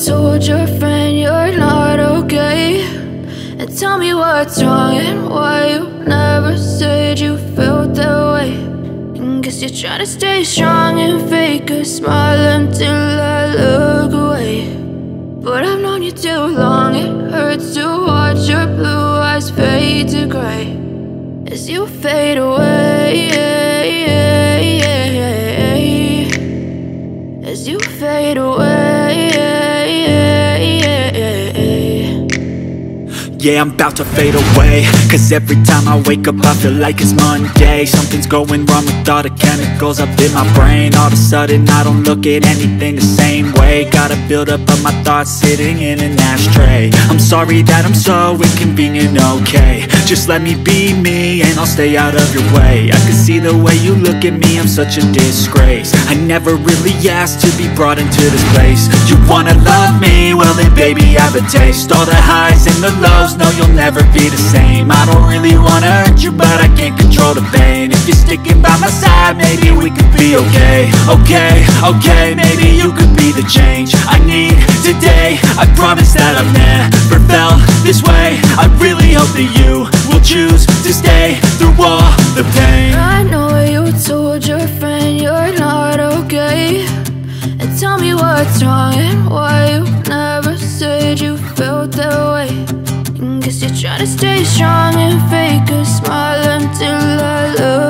told your friend you're not okay, and tell me what's wrong and why you never said you felt that way. And guess you're trying to stay strong and fake a smile until I look away. But I've known you too long, it hurts to watch your blue eyes fade to gray as you fade away, as you fade away. Yeah, I'm about to fade away, cause every time I wake up I feel like it's Monday. Something's going wrong with all the chemicals up in my brain. All of a sudden I don't look at anything the same way. Got a build up of my thoughts sitting in an ashtray. I'm sorry that I'm so inconvenient, okay. Just let me be me and I'll stay out of your way. I can see the way you look at me, I'm such a disgrace. I never really asked to be brought into this place. You wanna love me? Well then baby have a taste. All the highs and the lows, no, you'll never be the same. I don't really wanna hurt you, but I can't control the pain. If you're sticking by my side, maybe we could be okay. Okay, maybe you could be the change I need today. I promise that I've never felt this way. I really hope that you will choose to stay through all the pain. I know you told your friend you're not okay, and tell me what's wrong and why you never said you felt that way. Guess you're trying to stay strong and fake a smile until I look